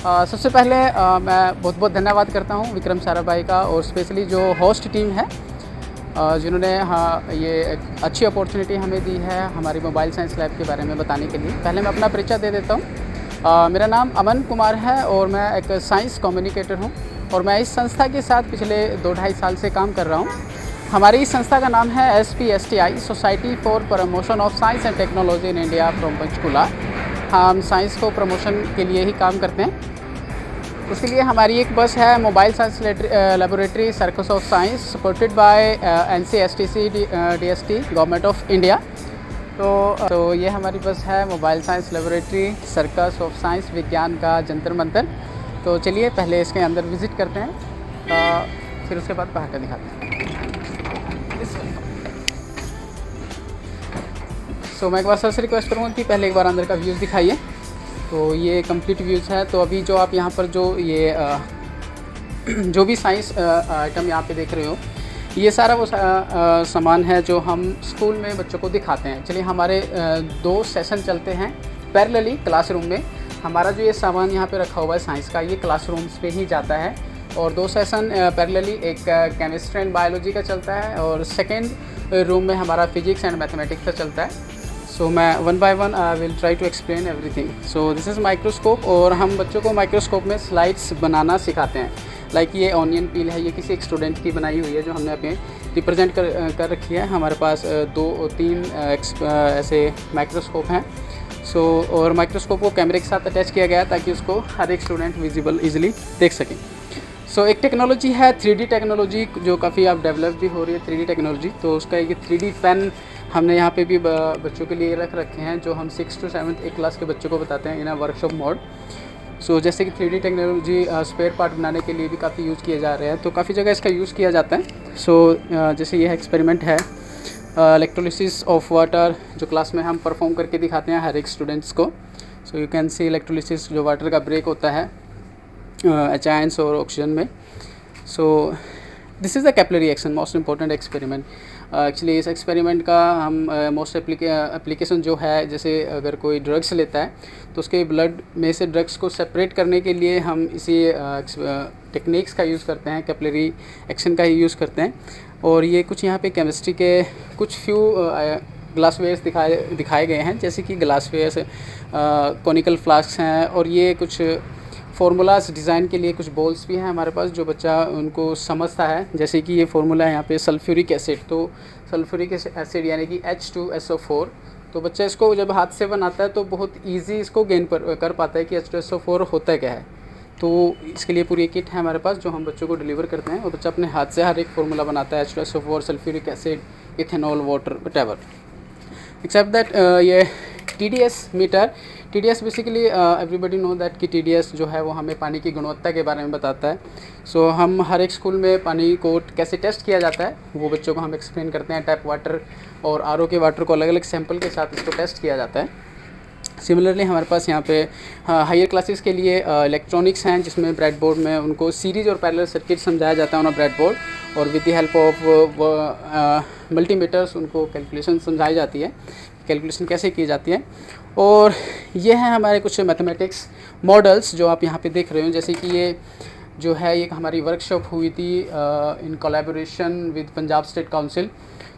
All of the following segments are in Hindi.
सबसे पहले मैं बहुत बहुत धन्यवाद करता हूँ विक्रम साराभाई का और स्पेशली जो होस्ट टीम है जिन्होंने ये एक अच्छी अपॉर्चुनिटी हमें दी है हमारी मोबाइल साइंस लैब के बारे में बताने के लिए। पहले मैं अपना परिचय दे देता हूँ। मेरा नाम अमन कुमार है और मैं एक साइंस कम्युनिकेटर हूँ और मैं इस संस्था के साथ पिछले 2-2.5 साल से काम कर रहा हूँ। हमारी इस संस्था का नाम है SPSTI, society for promotion of science and technology in India from Panchkula. हम साइंस को प्रमोशन के लिए ही काम करते हैं। उसके लिए हमारी एक बस है mobile science laboratory circus of science supported by NCSTC DST government of India. तो ये हमारी बस है mobile science laboratory circus of science, विज्ञान का जंतर मंतर। तो चलिए पहले इसके अंदर विज़िट करते हैं, फिर उसके बाद बाहर का दिखाते हैं। सो मैं एक बार सर से रिक्वेस्ट करूँगा कि पहले एक बार अंदर का व्यूज़ दिखाइए। तो ये कंप्लीट व्यूज़ है। तो अभी जो आप यहाँ पर जो ये जो भी साइंस आइटम यहाँ पे देख रहे हो, ये सारा वो सामान है जो हम स्कूल में बच्चों को दिखाते हैं। चलिए हमारे 2 सेशन चलते हैं पैरेलली क्लासरूम में। हमारा जो ये सामान यहाँ पे रखा हुआ है साइंस का, ये क्लासरूम्स पे ही जाता है और 2 सेशन पैरेलली, एक केमिस्ट्री एंड बायोलॉजी का चलता है और सेकेंड रूम में हमारा फिजिक्स एंड मैथमेटिक्स का चलता है। सो मैं one by one I will try to explain everything. So this is microscope और हम बच्चों को माइक्रोस्कोप में स्लाइड्स बनाना सिखाते हैं। लाइक ये ऑनियन पील है, ये किसी एक स्टूडेंट की बनाई हुई है जो हमने अपने रिप्रेजेंट कर रखी है। हमारे पास 2-3 ऐसे माइक्रोस्कोप हैं। सो और माइक्रोस्कोप को कैमरे के साथ अटैच किया गया ताकि उसको हर एक स्टूडेंट विजिबल ईजिली देख सकें। सो एक टेक्नोलॉजी है 3D टेक्नोलॉजी जो काफ़ी अब डेवलप भी हो रही है 3D टेक्नोलॉजी। तो उसका एक 3D पेन हमने यहाँ पे भी बच्चों के लिए रख रखे हैं जो हम 6th to 7th एक क्लास के बच्चों को बताते हैं इन अ वर्कशॉप मोड। सो जैसे कि 3D टेक्नोलॉजी स्पेयर पार्ट बनाने के लिए भी काफ़ी यूज़ किए जा रहे हैं, तो काफ़ी जगह इसका यूज़ किया जाता है। सो जैसे यह एक्सपेरिमेंट है इलेक्ट्रोलिसिस ऑफ वाटर जो क्लास में हम परफॉर्म करके दिखाते हैं हर एक स्टूडेंट्स को। So you can see electrolysis जो वाटर का ब्रेक होता है एचायंस और ऑक्सीजन में। सो this is the capillary action most important experiment. Actually इस एक्सपेरिमेंट का हम मोस्ट एप्लीकेशन जो है, जैसे अगर कोई ड्रग्स लेता है तो उसके ब्लड में से ड्रग्स को सेपरेट करने के लिए हम इसी टेक्निक्स का यूज़ करते हैं, कैपिलरी एक्शन का ही यूज़ करते हैं। और ये कुछ यहाँ पे केमिस्ट्री के कुछ फ्यू ग्लासवेयर्स दिखाए गए हैं, जैसे कि ग्लासवेयर्स कॉनिकल फ्लास्क हैं और ये कुछ फार्मूलाज डिज़ाइन के लिए कुछ बॉल्स भी हैं हमारे पास जो बच्चा उनको समझता है। जैसे कि ये फार्मूला है यहाँ पे सल्फ्यूरिक एसिड, तो सल्फ्यूरिक एसिड यानी कि H2SO4। तो बच्चा इसको जब हाथ से बनाता है तो बहुत इजी इसको गेन कर पाता है कि H2SO4 होता क्या है। तो इसके लिए पूरी किट है हमारे पास जो हम बच्चों को डिलीवर करते हैं और बच्चा अपने हाथ से हर एक फार्मूला बनाता है H2SO4, sulphuric acid, ethanol, water, whatever. Except that ये TDS metre, TDS basically everybody know that कि TDS जो है वो हमें पानी की गुणवत्ता के बारे में बताता है। सो हम हर एक स्कूल में पानी को कैसे टेस्ट किया जाता है वो बच्चों को हम एक्सप्लेन करते हैं। टैप वाटर और RO के वाटर को अलग अलग सैंपल के साथ इसको टेस्ट किया जाता है। सिमिलरली हमारे पास यहाँ पे हायर क्लासेस के लिए इलेक्ट्रॉनिक्स हैं जिसमें ब्रेड बोर्ड में उनको सीरीज और पैरेलल सर्किट समझाया जाता है ऑन ब्रेड बोर्ड और with the help of multimeters उनको कैलकुलेशन समझाई जाती है, कैलकुलेशन कैसे की जाती है। और ये हैं हमारे कुछ मैथमेटिक्स मॉडल्स जो आप यहाँ पे देख रहे हो। जैसे कि ये जो है ये हमारी वर्कशॉप हुई थी in collaboration with Punjab state council.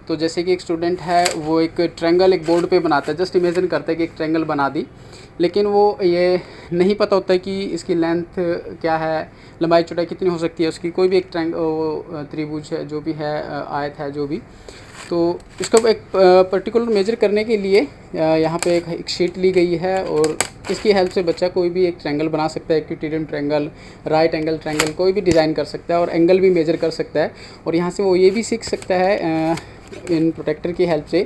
तो जैसे कि एक स्टूडेंट है वो एक ट्रायंगल एक बोर्ड पे बनाता है, जस्ट इमेजिन करता है कि एक ट्रायंगल बना दी, लेकिन वो ये नहीं पता होता है कि इसकी लेंथ क्या है, लंबाई चौड़ाई कितनी हो सकती है उसकी। कोई भी एक त्रिभुज है जो भी है, आयत है जो भी, तो इसको एक पर्टिकुलर मेजर करने के लिए यहाँ पे एक शीट ली गई है और इसकी हेल्प से बच्चा कोई भी एक ट्रायंगल बना सकता है, इक्विटेरियन ट्रायंगल, राइट एंगल ट्रायंगल, कोई भी डिज़ाइन कर सकता है और एंगल भी मेजर कर सकता है। और यहाँ से वो ये भी सीख सकता है इन प्रोटेक्टर की हेल्प से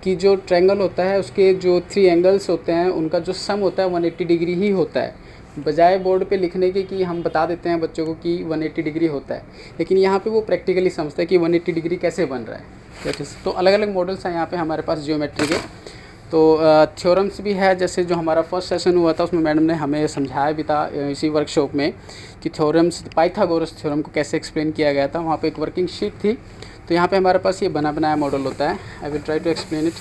कि जो ट्रायंगल होता है उसके जो 3 एंगल्स होते हैं उनका जो सम होता है 180 डिग्री ही होता है, बजाय बोर्ड पे लिखने के कि हम बता देते हैं बच्चों को कि 180 डिग्री होता है, लेकिन यहाँ पे वो प्रैक्टिकली समझता है कि 180 डिग्री कैसे बन रहा है। तो अलग अलग मॉडल्स हैं यहाँ पे हमारे पास जियोमेट्री के। तो थ्योरम्स भी है, जैसे जो हमारा फर्स्ट सेशन हुआ था उसमें मैडम ने हमें समझाया भी था इसी वर्कशॉप में कि थ्योरम्स, पाइथागोरस थ्योरम को कैसे एक्सप्लेन किया गया था। वहाँ पे एक वर्किंग शीट थी, तो यहाँ पे हमारे पास ये बना बनाया मॉडल होता है। I will try to explain it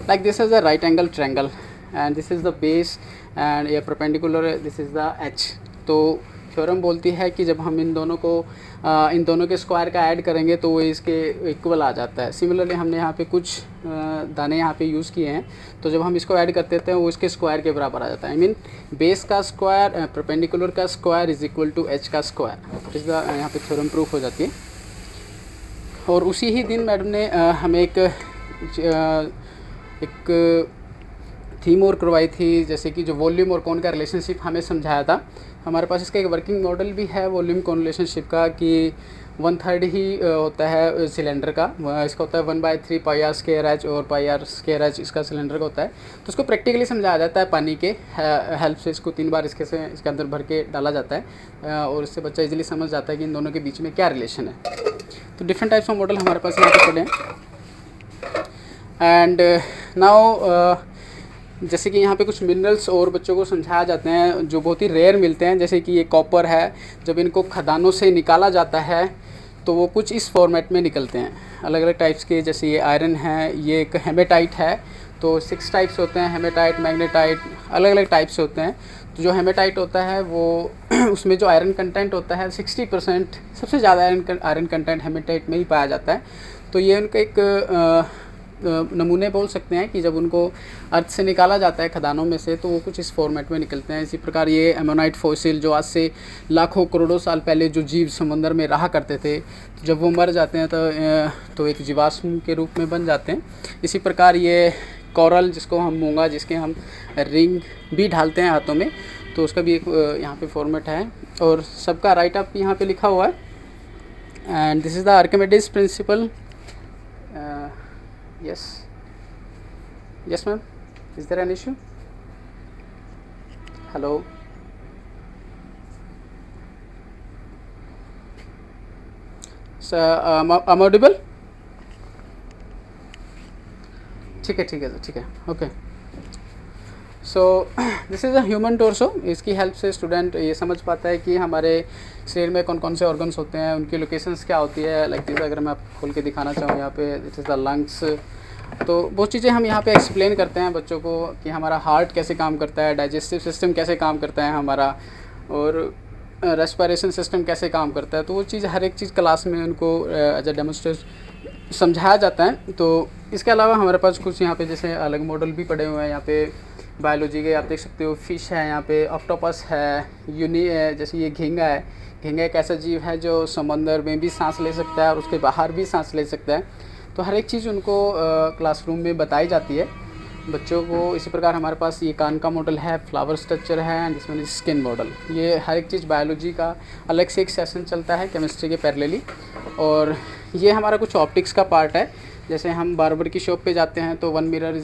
like this is a right angle triangle. And this is the base and ये perpendicular, this is the h. तो थ्योरम बोलती है कि जब हम इन दोनों के स्क्वायर का ऐड करेंगे तो वो इसके इक्वल आ जाता है। सिमिलरली हमने यहाँ पे कुछ दाने यहाँ पे यूज़ किए हैं, तो जब हम इसको ऐड कर देते हैं वो इसके स्क्वायर के बराबर आ जाता है। आई मीन बेस का स्क्वायर परपेंडिकुलर का square is equal to H का स्क्वायर। इस यहाँ पे थ्योरम प्रूफ हो जाती है। और उसी ही दिन मैडम ने हमें एक थीम और करवाई थी, जैसे कि जो वॉल्यूम और कौन का रिलेशनशिप हमें समझाया था। हमारे पास इसका एक वर्किंग मॉडल भी है वॉल्यूम कौन रिलेशनशिप का, कि 1/3 ही होता है सिलेंडर का, इसका होता है 1/3 पाई आर स्क्वायर एच और पाई आर स्क्वायर एच इसका सिलेंडर का होता है। तो उसको प्रैक्टिकली समझाया जाता है पानी के हेल्प से। इसको 3 बार इसके अंदर भर के डाला जाता है और इससे बच्चा इजीली समझ जाता है कि इन दोनों के बीच में क्या रिलेशन है। तो डिफरेंट टाइप्स ऑफ मॉडल हमारे पास यहाँ पे पड़े हैं। एंड नाउ जैसे कि यहाँ पे कुछ मिनरल्स और बच्चों को समझाया जाते हैं जो बहुत ही रेयर मिलते हैं, जैसे कि ये कॉपर है। जब इनको खदानों से निकाला जाता है तो वो कुछ इस फॉर्मेट में निकलते हैं अलग अलग टाइप्स के। जैसे ये आयरन है, ये एक हेमेटाइट है। तो 6 टाइप्स होते हैं, हेमेटाइट, मैग्नेटाइट, अलग अलग टाइप्स होते हैं। तो जो हेमेटाइट होता है वो उसमें जो आयरन कंटेंट होता है 60%, सबसे ज़्यादा आयरन कंटेंट हेमेटाइट में ही पाया जाता है। तो ये उनका एक नमूने बोल सकते हैं कि जब उनको अर्थ से निकाला जाता है खदानों में से तो वो कुछ इस फॉर्मेट में निकलते हैं। इसी प्रकार ये एमोनाइट फॉसिल जो आज से लाखों करोड़ों साल पहले जो जीव समुद्र में रहा करते थे, तो जब वो मर जाते हैं तो एक जीवाश्म के रूप में बन जाते हैं। इसी प्रकार ये कोरल, जिसको हम मूंगा, जिसके हम रिंग भी ढालते हैं हाथों में, तो उसका भी एक यहाँ पे फॉर्मेट है और सबका राइट अप यहाँ पे लिखा हुआ है। And this is the Archimedes principal. Yes ma'am, is there an issue? Hello, so I'm audible? ठीक है ठीक है okay. So this is a human torso. इसकी हेल्प से स्टूडेंट ये समझ पाता है कि हमारे शरीर में कौन कौन से ऑर्गन्स होते हैं, उनकी लोकेशंस क्या होती है। लाइक दिस, अगर मैं आपको खोल के दिखाना चाहूँ यहाँ पे, दिस इज़ द लंग्स। तो बहुत चीज़ें हम यहाँ पे एक्सप्लेन करते हैं बच्चों को कि हमारा हार्ट कैसे काम करता है, डाइजेस्टिव सिस्टम कैसे काम करता है हमारा, और रेस्पिरेशन सिस्टम कैसे काम करता है। तो वो चीज़ हर एक चीज़ क्लास में उनको एज अ डेमोन्स्ट्रेट समझाया जाता है। तो इसके अलावा हमारे पास कुछ यहाँ पे जैसे अलग मॉडल भी पड़े हुए हैं। यहाँ पे बायोलॉजी के आप देख सकते हो, फिश है, यहाँ पे ऑक्टोपस है, यूनी है, जैसे ये झींगा है। झींगा एक ऐसा जीव है जो समंदर में भी सांस ले सकता है और उसके बाहर भी सांस ले सकता है। तो हर एक चीज़ उनको क्लासरूम में बताई जाती है बच्चों को। इसी प्रकार हमारे पास ये कान का मॉडल है, फ्लावर स्ट्रक्चर है, एंड इसमें स्किन मॉडल। ये हर एक चीज़ बायोलॉजी का अलग से एक सेशन चलता है केमिस्ट्री के पैरेलली। और ये हमारा कुछ ऑप्टिक्स का पार्ट है। जैसे हम बार्बर की शॉप पे जाते हैं तो वन मिरर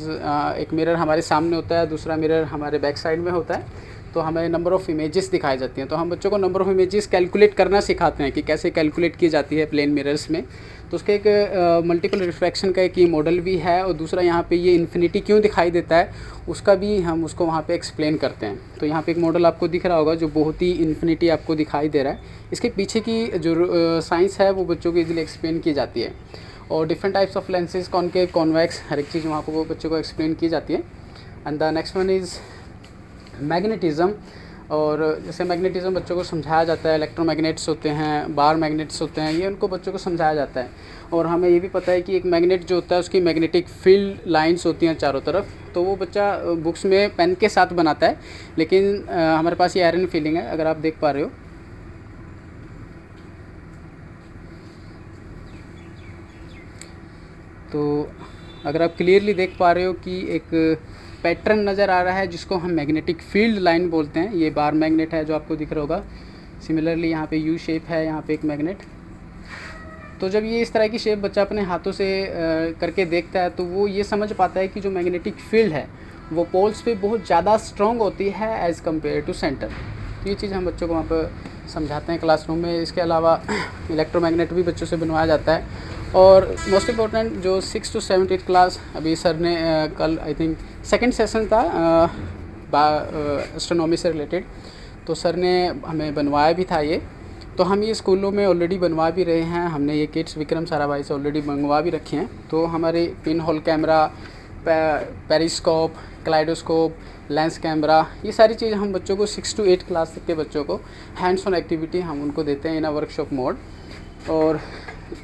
एक मिरर हमारे सामने होता है, दूसरा मिरर हमारे बैक साइड में होता है। तो हमें नंबर ऑफ़ इमेजेस दिखाई जाती हैं। तो हम बच्चों को नंबर ऑफ़ इमेजेस कैलकुलेट करना सिखाते हैं कि कैसे कैलकुलेट की जाती है प्लेन मिरर्स में। तो उसके एक मल्टीपल रिफ्रैक्शन का एक ये मॉडल भी है। और दूसरा यहाँ पे ये इन्फिनिटी क्यों दिखाई देता है उसका भी हम उसको वहाँ पे एक्सप्लेन करते हैं। तो यहाँ पे एक मॉडल आपको दिख रहा होगा जो बहुत ही इन्फिनिटी आपको दिखाई दे रहा है। इसके पीछे की जो साइंस है वो बच्चों को ईजिली एक्सप्लेन की जाती है। और different types of lenses, concave, convex, हर एक चीज़ वहाँ पर वो बच्चों को एक्सप्लेन की जाती है। And the next one is magnetism. और जैसे मैग्नेटिज़म बच्चों को समझाया जाता है, इलेक्ट्रोमैग्नेट्स होते हैं, बार मैग्नेट्स होते हैं, ये उनको बच्चों को समझाया जाता है। और हमें ये भी पता है कि एक मैग्नेट जो होता है उसकी मैग्नेटिक फील्ड लाइंस होती हैं चारों तरफ। तो वो बच्चा बुक्स में पेन के साथ बनाता है, लेकिन हमारे पास ये आयरन फीलिंग है, अगर आप देख पा रहे हो। तो अगर आप क्लियरली देख पा रहे हो कि एक पैटर्न नज़र आ रहा है जिसको हम मैग्नेटिक फील्ड लाइन बोलते हैं। ये बार मैग्नेट है जो आपको दिख रहा होगा। सिमिलरली यहाँ पे यू शेप है, यहाँ पे एक मैग्नेट। तो जब ये इस तरह की शेप बच्चा अपने हाथों से करके देखता है तो वो ये समझ पाता है कि जो मैग्नेटिक फील्ड है वो पोल्स पे बहुत ज़्यादा स्ट्रॉन्ग होती है एज़ कम्पेयर टू सेंटर। तो ये चीज़ हम बच्चों को वहाँ पर समझाते हैं क्लासरूम में। इसके अलावा इलेक्ट्रोमैग्नेट भी बच्चों से बनवाया जाता है। और मोस्ट इम्पॉर्टेंट जो 6 to 7 8 क्लास, अभी सर ने कल आई थिंक सेकंड सेशन था एस्ट्रोनॉमी से रिलेटेड, तो सर ने हमें बनवाया भी था ये। तो हम ये स्कूलों में ऑलरेडी बनवा भी रहे हैं। हमने ये किट्स विक्रम साराभाई से ऑलरेडी मंगवा भी रखे हैं। तो हमारे pin hole camera periscope, kaleidoscope, lens camera, ये सारी चीज़ हम बच्चों को 6 to 8 क्लास तक के बच्चों को हैंड्स ऑन एक्टिविटी हम उनको देते हैं इन अ वर्कशॉप मोड। और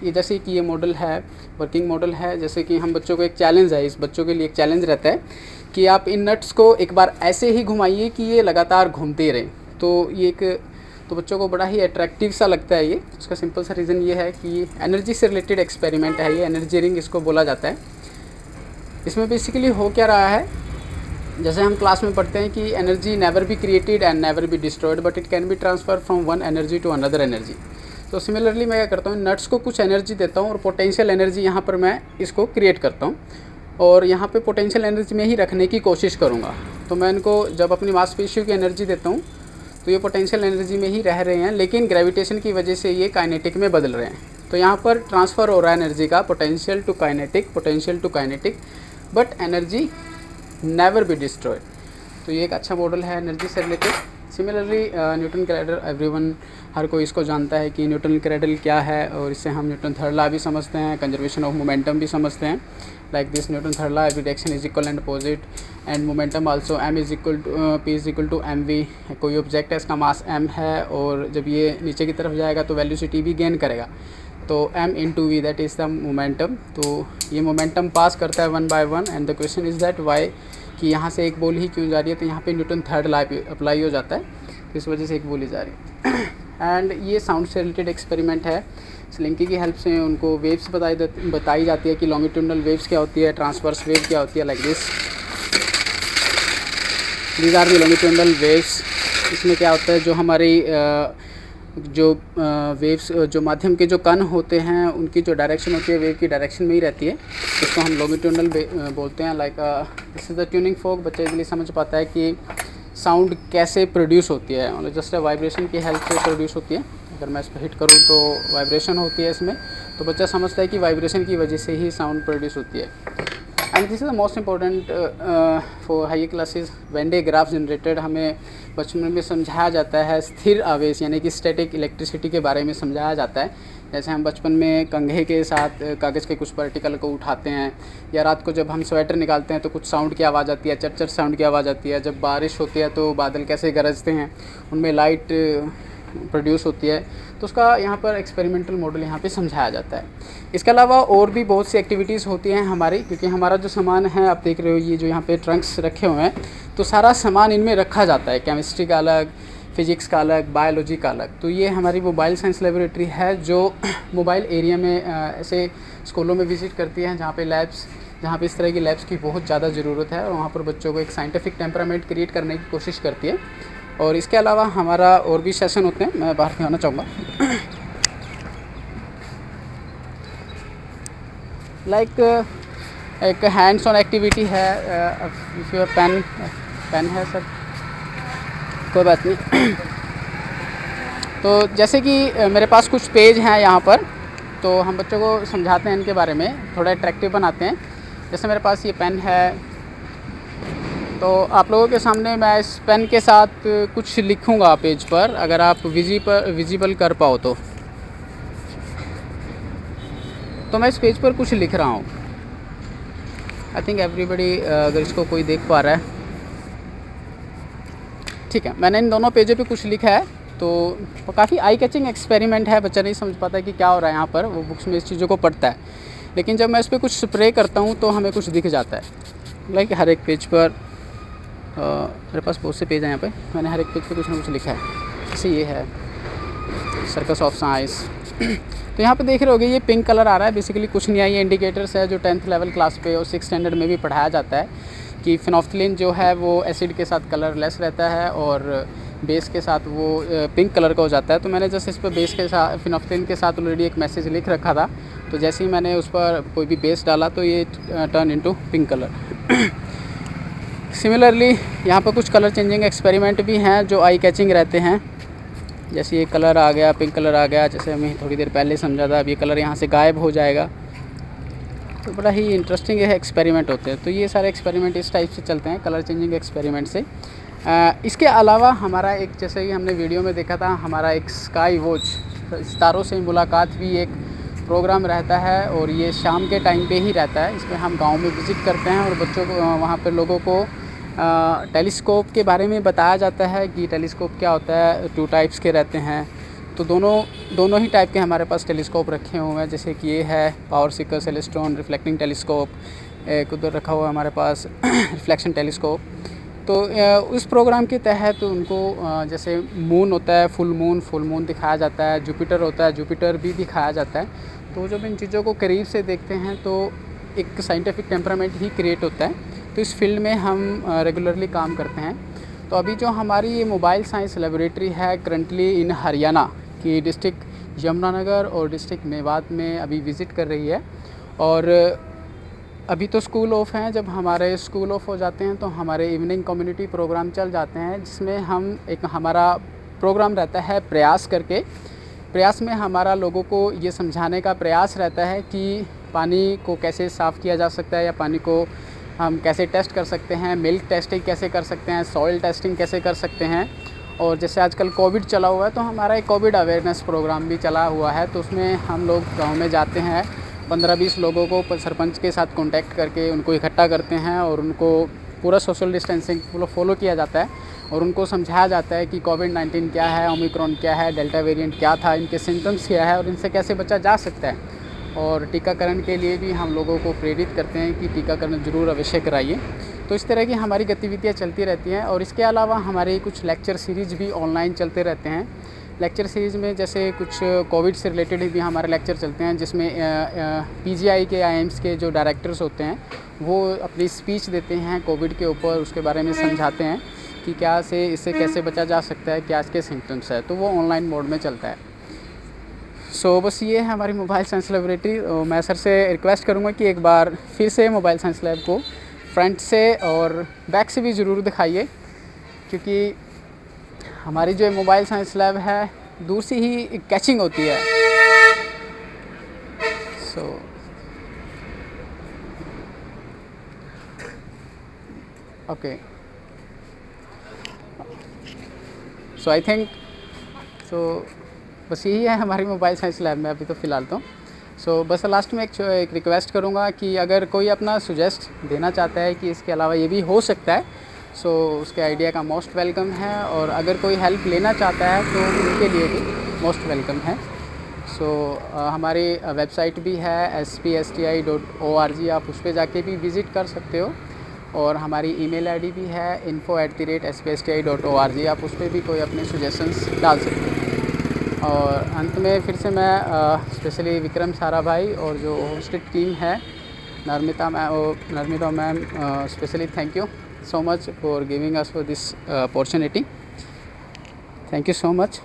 ये जैसे कि ये मॉडल है, वर्किंग मॉडल है, जैसे कि हम बच्चों को एक चैलेंज है, इस बच्चों के लिए एक चैलेंज रहता है कि आप इन नट्स को एक बार ऐसे ही घुमाइए कि ये लगातार घूमते रहें। तो ये एक तो बच्चों को बड़ा ही अट्रैक्टिव सा लगता है ये। उसका सिंपल सा रीज़न ये है कि एनर्जी से रिलेटेड एक्सपेरिमेंट है ये, एनर्जी रिंग इसको बोला जाता है। इसमें बेसिकली हो क्या रहा है, जैसे हम क्लास में पढ़ते हैं कि energy never be created and never be destroyed but it can be transfer from one energy to another energy. तो सिमिलरली मैं क्या करता हूँ, नट्स को कुछ एनर्जी देता हूँ और पोटेंशियल एनर्जी यहाँ पर मैं इसको क्रिएट करता हूँ और यहाँ पे पोटेंशियल एनर्जी में ही रखने की कोशिश करूँगा। तो मैं इनको जब अपनी मांसपेशियों की एनर्जी देता हूँ तो ये पोटेंशियल एनर्जी में ही रह रहे हैं, लेकिन ग्रेविटेशन की वजह से ये काइनेटिक में बदल रहे हैं। तो यहाँ पर ट्रांसफ़र हो रहा है एनर्जी का, potential to kinetic, but energy never be destroyed. तो ये एक अच्छा मॉडल है एनर्जी से related. Similarly Newton cradle, everyone हर कोई इसको जानता है कि न्यूटन क्रेडल क्या है, और इससे हम न्यूटन थर्ड लॉ भी समझते हैं, कंजर्वेशन ऑफ मोमेंटम भी समझते हैं। Like this Newton third law, every direction is equal and opposite and momentum also m is equal to p is equal to mv। कोई ऑब्जेक्ट है, इसका मास m है और जब ये नीचे की तरफ जाएगा तो वेलोसिटी भी गेन करेगा, तो m into v that is the momentum. तो ये मोमेंटम पास करता है 1 by 1 and the question is that why, कि यहाँ से एक बॉल ही क्यों जा रही है। तो यहाँ पे न्यूटन थर्ड लॉ अप्लाई हो जाता है, तो इस वजह से एक बॉल ही जा रही है। एंड ये साउंड से रिलेटेड एक्सपेरिमेंट है। स्लिंकी की हेल्प से उनको वेव्स बताई जाती है कि लॉन्गिट्यूडनल वेव्स क्या होती है, ट्रांसवर्स वेव क्या होती है। Like these are the longitudinal waves. इसमें क्या होता है, जो हमारी वेव्स, जो माध्यम के जो कण होते हैं उनकी जो डायरेक्शन होती है वेव की डायरेक्शन में ही रहती है, इसको हम लॉन्गिट्यूडनल बोलते हैं। Like this is the tuning फोक। बच्चा इजीली समझ पाता है कि साउंड कैसे प्रोड्यूस होती है, मतलब जस्ट वाइब्रेशन की हेल्प से प्रोड्यूस होती है। अगर मैं इस पर हिट करूँ तो वाइब्रेशन होती है इसमें, तो बच्चा समझता है कि वाइब्रेशन की वजह से ही साउंड प्रोड्यूस होती है। And this is the most important for high classes, when day graph generated. हमें बचपन में समझाया जाता है स्थिर आवेश यानी कि स्टैटिक इलेक्ट्रिसिटी के बारे में समझाया जाता है। जैसे हम बचपन में कंघे के साथ कागज़ के कुछ पार्टिकल को उठाते हैं, या रात को जब हम स्वेटर निकालते हैं तो कुछ साउंड की आवाज़ आती है, चट साउंड की आवाज़ आती है। जब बारिश होती है तो बादल कैसे गरजते हैं, उनमें लाइट प्रोड्यूस होती है। तो उसका यहाँ पर एक्सपेरिमेंटल मॉडल यहाँ पे समझाया जाता है। इसके अलावा और भी बहुत सी एक्टिविटीज़ होती हैं हमारी, क्योंकि हमारा जो सामान है आप देख रहे हो, ये जो यहाँ पे ट्रंक्स रखे हुए हैं, तो सारा सामान इनमें रखा जाता है। केमिस्ट्री का अलग, फिज़िक्स का अलग, बायोलॉजी का अलग। तो ये हमारी मोबाइल साइंस लेबोरेटरी है जो मोबाइल एरिया में ऐसे स्कूलों में विज़िट करती है जहाँ पे लैब्स, जहाँ पे इस तरह की लैब्स की बहुत ज़्यादा ज़रूरत है, और वहाँ पर बच्चों को एक साइंटिफिक टेम्परामेंट क्रिएट करने की कोशिश करती है। और इसके अलावा हमारा और भी सेशन होते हैं, मैं बाहर भी आना चाहूँगा। लाइक एक हैंड्स ऑन एक्टिविटी है। इफ़ योर पेन है सर, कोई बात नहीं। तो जैसे कि मेरे पास कुछ पेज हैं यहाँ पर, तो हम बच्चों को समझाते हैं इनके बारे में, थोड़ा अट्रैक्टिव बनाते हैं। जैसे मेरे पास ये पेन है, तो आप लोगों के सामने मैं इस पेन के साथ कुछ लिखूँगा पेज पर, अगर आप विजिबल कर पाओ तो मैं इस पेज पर कुछ लिख रहा हूँ। आई थिंक एवरीबडी, अगर इसको कोई देख पा रहा है, ठीक है। मैंने इन दोनों पेजों पे कुछ लिखा है, तो काफ़ी आई कैचिंग एक्सपेरिमेंट है। बच्चा नहीं समझ पाता कि क्या हो रहा है यहाँ पर, वो बुक्स में इस चीज़ों को पढ़ता है, लेकिन जब मैं इस पर कुछ स्प्रे करता हूँ तो हमें कुछ दिख जाता है। लाइक हर एक पेज पर, मेरे पास बहुत से पेज हैं यहाँ पे, मैंने हर एक पेज पे कुछ ना कुछ लिखा है। जैसे ये है सर्कस ऑफ साइंस। तो यहाँ पे देख रहे होगे ये पिंक कलर आ रहा है, बेसिकली कुछ नहीं है, ये इंडिकेटर्स है जो 10th लेवल क्लास पे और 6th स्टैंडर्ड में भी पढ़ाया जाता है कि फिनोफ्थलीन जो है वो एसिड के साथ कलरलेस रहता है और बेस के साथ वो पिंक कलर का हो जाता है। तो मैंने जैसे इस पर बेस के साथ, फिनोफ्थलीन के साथ ऑलरेडी एक मैसेज लिख रखा था, तो जैसे ही मैंने उस पर कोई भी बेस डाला तो ये turn into pink colour. Similarly यहाँ पर कुछ कलर चेंजिंग एक्सपेरिमेंट भी हैं जो आई कैचिंग रहते हैं। जैसे ये कलर आ गया, पिंक कलर आ गया, जैसे हमें थोड़ी देर पहले समझा था, अब ये कलर यहाँ से गायब हो जाएगा। तो बड़ा ही इंटरेस्टिंग है एक्सपेरिमेंट होते हैं। तो ये सारे एक्सपेरिमेंट इस टाइप से चलते हैं, कलर चेंजिंग एक्सपेरिमेंट से। इसके अलावा हमारा एक, जैसे कि हमने वीडियो में देखा था, हमारा एक स्काई वॉच, सितारों से मुलाकात भी एक प्रोग्राम रहता है और ये शाम के टाइम पे ही रहता है। इसमें हम गांव में विज़िट करते हैं और बच्चों को वहाँ पर लोगों को टेलीस्कोप के बारे में बताया जाता है कि टेलीस्कोप क्या होता है। 2 टाइप्स के रहते हैं, तो दोनों ही टाइप के हमारे पास टेलीस्कोप रखे हुए हैं। जैसे कि ये है power Sikar Celestron reflecting telescope, एक उधर रखा हुआ है हमारे पास रिफ्लेक्शन टेलीस्कोप। तो उस प्रोग्राम के तहत उनको जैसे मून होता है, फुल मून दिखाया जाता है, जुपिटर होता है, जुपिटर भी दिखाया जाता है। तो जब इन चीज़ों को करीब से देखते हैं तो एक साइंटिफिक टेम्परामेंट ही क्रिएट होता है। तो इस फील्ड में हम रेगुलरली काम करते हैं। तो अभी जो हमारी ये मोबाइल साइंस लेबोरेटरी है करंटली इन हरियाणा की डिस्ट्रिक्ट यमुनानगर और डिस्ट्रिक्ट मेवात में अभी विज़िट कर रही है। और अभी तो स्कूल ऑफ हैं, जब हमारे स्कूल ऑफ हो जाते हैं तो हमारे इवनिंग कम्युनिटी प्रोग्राम चल जाते हैं, जिसमें हम एक हमारा प्रोग्राम रहता है प्रयास करके। प्रयास में हमारा लोगों को ये समझाने का प्रयास रहता है कि पानी को कैसे साफ़ किया जा सकता है या पानी को हम कैसे टेस्ट कर सकते हैं, मिल्क टेस्टिंग कैसे कर सकते हैं, सॉइल टेस्टिंग कैसे कर सकते हैं। और जैसे आजकल कोविड चला हुआ है तो हमारा एक कोविड अवेयरनेस प्रोग्राम भी चला हुआ है। तो उसमें हम लोग गाँव में जाते हैं, 15-20 लोगों को सरपंच के साथ कांटेक्ट करके उनको इकट्ठा करते हैं और उनको पूरा सोशल डिस्टेंसिंग फॉलो किया जाता है और उनको समझाया जाता है कि कोविड-19 क्या है, ओमिक्रॉन क्या है, डेल्टा वेरिएंट क्या था, इनके सिम्टम्स क्या है और इनसे कैसे बचा जा सकता है। और टीकाकरण के लिए भी हम लोगों को प्रेरित करते हैं कि टीकाकरण ज़रूर अवश्य कराइए। तो इस तरह की हमारी गतिविधियाँ चलती रहती हैं। और इसके अलावा हमारे कुछ लेक्चर सीरीज़ भी ऑनलाइन चलते रहते हैं। लेक्चर सीरीज़ में जैसे कुछ कोविड से रिलेटेड भी हमारे लेक्चर चलते हैं, जिसमें पीजीआई के आईएम्स के जो डायरेक्टर्स होते हैं वो अपनी स्पीच देते हैं कोविड के ऊपर, उसके बारे में समझाते हैं कि क्या से इससे कैसे बचा जा सकता है, क्या इसके सिम्टम्स है। तो वो ऑनलाइन मोड में चलता है। सो बस ये है हमारी मोबाइल साइंस लेबोरेटरी। मैं सर से रिक्वेस्ट करूँगा कि एक बार फिर से मोबाइल साइंस लैब को फ्रंट से और बैक से भी ज़रूर दिखाइए, क्योंकि हमारी जो मोबाइल साइंस लैब है दूर से ही कैचिंग होती है। ओके, सो आई थिंक बस यही है हमारी मोबाइल साइंस लैब में अभी तो फ़िलहाल तो। बस लास्ट में एक रिक्वेस्ट करूँगा कि अगर कोई अपना सुजेस्ट देना चाहता है कि इसके अलावा ये भी हो सकता है, उसके आइडिया का मोस्ट वेलकम है। और अगर कोई हेल्प लेना चाहता है तो उनके लिए भी मोस्ट वेलकम है। हमारी वेबसाइट भी है spsti.org, आप उस पर जाके भी विज़िट कर सकते हो। और हमारी ईमेल आईडी भी है info@spsti.org, आप उस पर भी कोई अपने सजेशंस डाल सकते हो। और अंत में फिर से मैं स्पेशली विक्रम साराभाई और जो होस्टेड टीम है Narmita ma'am, specially thank you so much for giving us for this opportunity. Thank you so much.